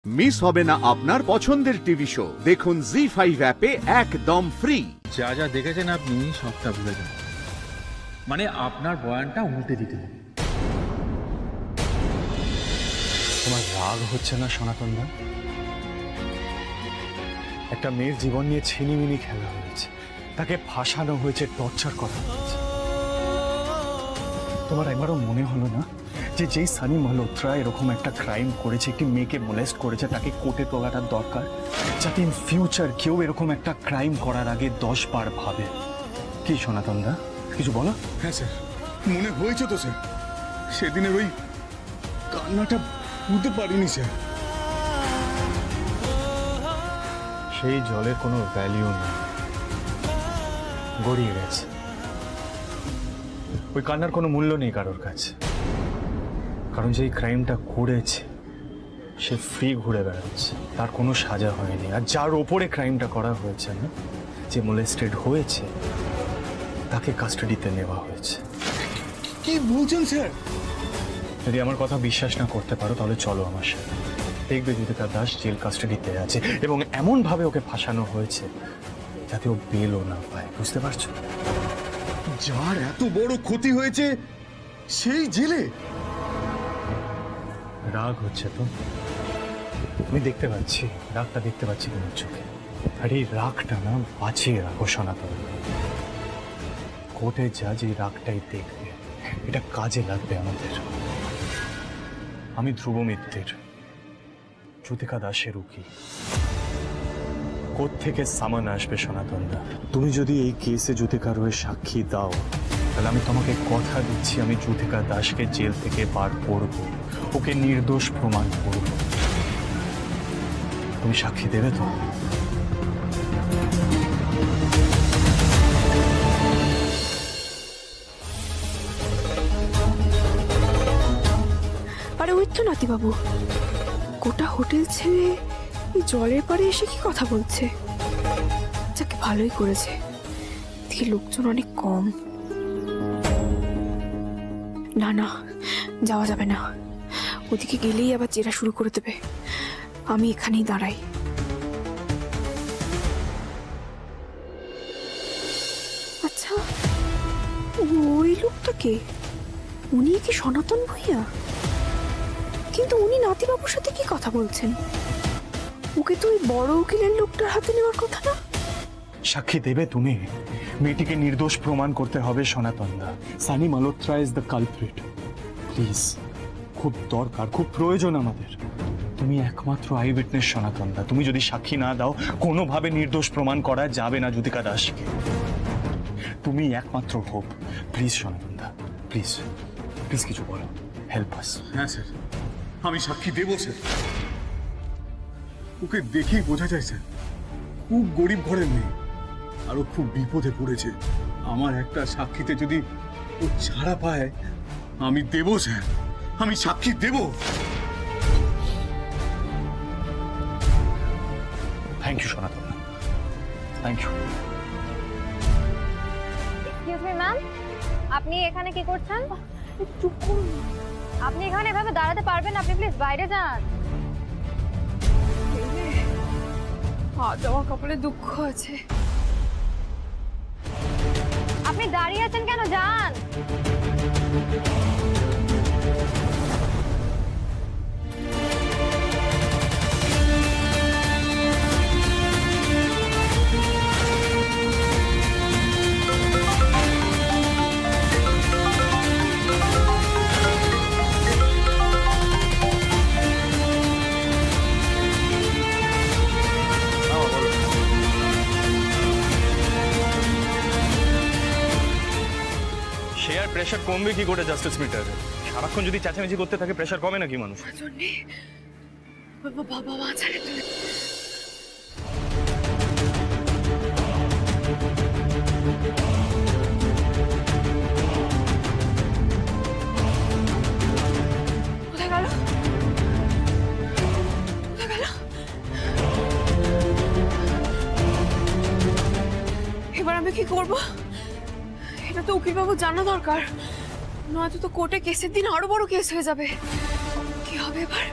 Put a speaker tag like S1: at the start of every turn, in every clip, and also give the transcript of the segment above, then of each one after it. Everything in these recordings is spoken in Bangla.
S1: মিস হবে না আপনার পছন্দের টিভি শো। দেখুন জি5 অ্যাপে একদম ফ্রি।
S2: যা যা দেখেছেন আপনি সবটা ভুলে যান, মানে আপনার বয়ানটা উল্টে দিতে হবে।
S3: তোমার রাগ হচ্ছে না সনাতন দা? একটা মেয়ের জীবন নিয়ে ছিনিমিনি খেলা হয়েছে, তাকে ফাঁসানো হয়েছে, টর্চার করা হয়েছে। তোমার একবারও মনে হলো না যে যেই সানি মালহোত্রা এরকম একটা ক্রাইম করেছে, একটি মেয়েকে মোলেস্ট করেছে, তাকে কোর্টে তোলাটার দরকার, যাতে ইন ফিউচার কেউ এরকম একটা ক্রাইম করার আগে 10 বার ভাবে। কি সনাতন দা, কিছু বলো?
S4: হ্যাঁ স্যার, মনে হয়েছে তো স্যার। সেদিনের ওই কান্নাটা বুঝতে পারিনি স্যার।
S3: সেই জলের কোনো ভ্যালিউ নেই, গড়িয়ে গেছে। ওই কান্নার কোনো মূল্য নেই কারোর কাছে, কারণ যেই ক্রাইমটা করেছে সে ফ্রি ঘুরে বেড়াচ্ছে, তার কোনো সাজা হয়নি। আর যার ওপরে ক্রাইমটা করা হয়েছে না, যে মোলেস্টেড হয়েছে, তাকে কাস্টাডিতে নেওয়া হয়েছে।
S4: কি বলছেন স্যার?
S3: যদি আমার কথা বিশ্বাস না করতে পারো তাহলে চলো আমার সাথে, দেখবে যুতিকা দাস জেল কাস্টাডিতে আছে এবং এমনভাবে ওকে ফাঁসানো হয়েছে যাতে ও বেলও না পায়। বুঝতে পারছো?
S4: যার এত বড় ক্ষতি হয়েছে সেই জেলে?
S3: রাগ হচ্ছে তো, আমি দেখতে পাচ্ছি, রাগটা দেখতে পাচ্ছি তোমার চোখে। আর এই রাগটা না বাঁচিয়ে রাখো সনাতন। কোর্টে যা যে রাগটাই দেখবে, এটা কাজে লাগবে আমাদের। আমি ধ্রুব মিত্রের, যুতিকা দাসের উকিল। কোর্ট থেকে সামান আসবে সনাতন দা। তুমি যদি এই কেসে যুতিকার হয়ে সাক্ষী দাও, তাহলে আমি তোমাকে কথা দিচ্ছি, আমি যুতিকা দাসকে জেল থেকে বার করব, ওকে নির্দোষ প্রমাণ করব। তুমি সাক্ষী দেবে তো?
S5: আরে ওই তো নাতি বাবু, গোটা হোটেল ছেড়ে এই জলের পাড়ে এসে কি কথা বলছে। যাকে ভালোই করেছে, এদিকে লোকজন অনেক কম। না না, যাওয়া যাবে না, ওদিকে গেলেই আবার জেরা শুরু করে দেবে। আমি এখানেই দাঁড়াই। আচ্ছা, ওই লোকটা কে? উনি কি সনাতন ভূঁইয়া? কিন্তু উনি নাতিবাবুর সাথে কি কথা বলছেন? ওকে তো ওই বড় উকিলের লোকটার হাতে নেওয়ার কথা না?
S3: সাক্ষী দেবে তুমি? মেয়েটিকে নির্দোষ প্রমাণ করতে হবে সনাতন দা। Sunny Malhotra is the culprit. Please, খুব দরকার, খুব প্রয়োজন আমাদের। তুমি একমাত্র আই উইটনেস সনাতন দা। তুমি যদি সাক্ষী না দাও, কোনোভাবে নির্দোষ প্রমাণ করা যাবে না যুতিকা দাসকে। তুমি একমাত্র হোপ। প্লিজ সনাতন দা, প্লিজ প্লিজ কিছু বলো, হেল্প আস।
S4: হ্যাঁ স্যার, আমি সাক্ষী দেবো স্যার। ওকে দেখেই বোঝা যায় স্যার, খুব গরিব ঘরের মেয়ে, আর ও খুব বিপদে পড়েছে। আমার একটা সাক্ষীতে যদি ও ছাড়া পায়, আমি দেবো স্যার, আমি সাক্ষী দেবো।
S3: Thank you Sanatan, thank you.
S6: Excuse me ma'am, আপনি এখানে কি করছেন?
S5: চুপ করুন।
S6: আপনি এখানে এভাবে দাঁড়াতে পারবেন? আপনি প্লিজ বাইরে যান।
S5: আজ আমার কপালে দুঃখ আছে।
S6: আপনি দাঁড়িয়ে আছেন কেন? যান।
S3: শেয়ার প্রেশার কমবে কি করে জাস্টিস মিটারে? সারাক্ষণ যদি চেঁচামেচি করতে থাকে প্রেশার কমে নাকি মানুষ?
S5: বাবা ছাড়ে তুমি। কোথায় গেল? কোথায় গেল? এবার আমি কি করবো? এটা তো উকিল বাবু জানা দরকার, নয়তো তো কোর্টে কেসের দিন আরো বড় কেস হয়ে যাবে। কি হবে এবার?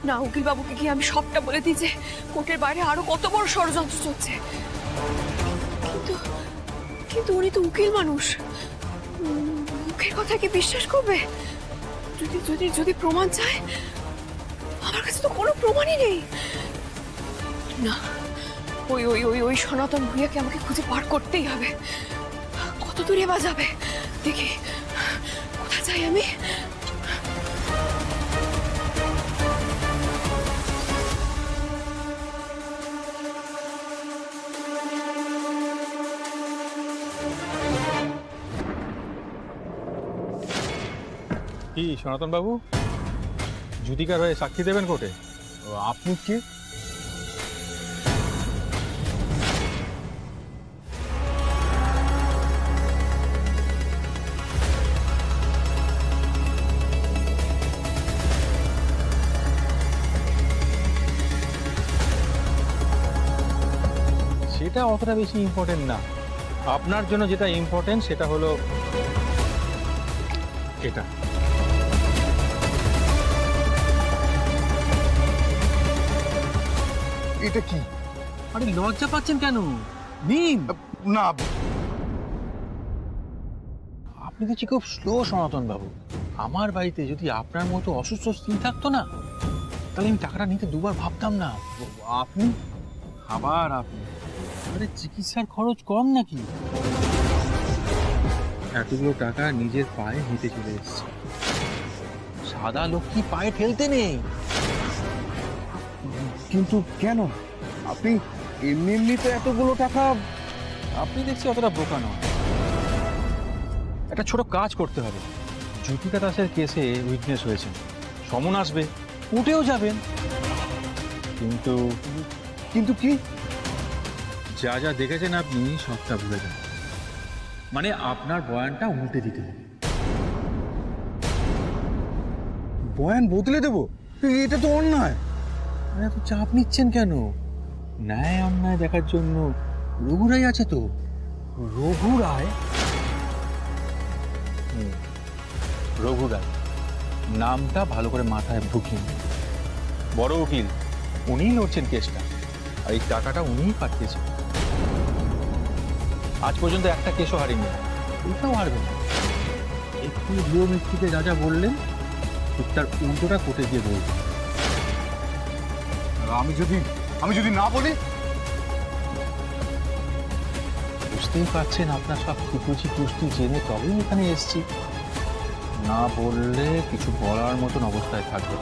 S5: না, উকিল বাবুকে গিয়ে আমি সবটা বলে দিই যে কোর্টের বাইরে আরো কত বড় ষড়যন্ত্র চলছে। কিন্তু কিন্তু উনি তো উকিল মানুষ, মুখের কথা কি বিশ্বাস করবে? যদি যদি যদি প্রমাণ চায়, আমার কাছে তো কোনো প্রমাণই নেই। না, ওই ওই ওই ওই সনাতন ভূঁইয়াকে আমাকে খুঁজে বার করতেই হবে। কত দূরে বা যাবে দেখি, কোথায় যাই আমি?
S2: কি সনাতন বাবু, জুদিকার হয়ে সাক্ষী দেবেন কোর্টে? আপনি কে? সেটা অতটা বেশি ইম্পর্টেন্ট না। আপনার জন্য যেটা ইম্পর্টেন্ট সেটা হলো এটা।
S4: এটা কি?
S2: আরে লজ্জা পাচ্ছেন কেন? নিন
S4: না,
S2: আপনি দেখছি খুব স্লো সনাতন বাবু। আমার বাড়িতে যদি আপনার মতো অসুস্থ স্ত্রী থাকতো না, তাহলে আমি টাকাটা নিতে দুবার ভাবতাম না।
S4: আপনি?
S2: আবার আপনি? আরে চিকিৎসার খরচ কম নাকি? এতগুলো টাকা নিজের পায়ে হেঁটে চলে এসছে। সাদা লক্ষ্মী পায়ে ঠেলতে নেই।
S4: কিন্তু কেন? আপনি এমনি এমনিতে এতগুলো টাকা?
S2: আপনি দেখছি অতটা বোকা নয়। একটা ছোট কাজ করতে হবে। জ্যোতিকা দাসের কেসে উইটনেস হয়েছেন, সমন আসবে, কোর্টেও যাবেন। কিন্তু
S4: কিন্তু কি?
S2: যা যা দেখেছেন আপনি সবটা ভুলে যান। মানে আপনার বয়ানটা উল্টে দিতে হবে।
S4: বয়ান বদলে দেবো? এটা তো অন্যায়।
S2: আরে এত চাপ নিচ্ছেন কেন? ন্যায় অন্যায় দেখার জন্য রঘুরাই আছে তো।
S4: রঘুরায়?
S2: রঘুরায় নামটা ভালো করে মাথায় ঢুকিয়ে নিন। বড় উকিল, উনিই লড়ছেন কেসটা, আর এই টাকাটা উনিই পাঠিয়েছেন। আজ পর্যন্ত একটা কেসও হারেননি, ওইটাও হারবেন না। একটু ভুয়ো মিথ্যুকে যা যা বললেন, ঠিক তার উল্টোটা কোর্টে গিয়ে বলবেন।
S4: আমি যদি না বলি?
S2: বুঝতেই পারছেন আপনার সব কুকুচি কুস্তি জেনে তবেই এখানে এসছি। না বললে কিছু বলার মতন অবস্থায় থাকবে।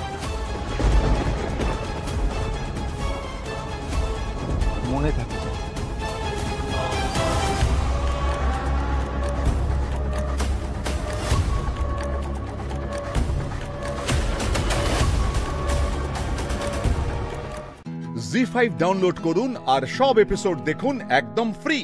S2: মনে থাকে।
S1: জি5 ডাউনলোড করুন আর সব এপিসোড দেখুন একদম ফ্রি।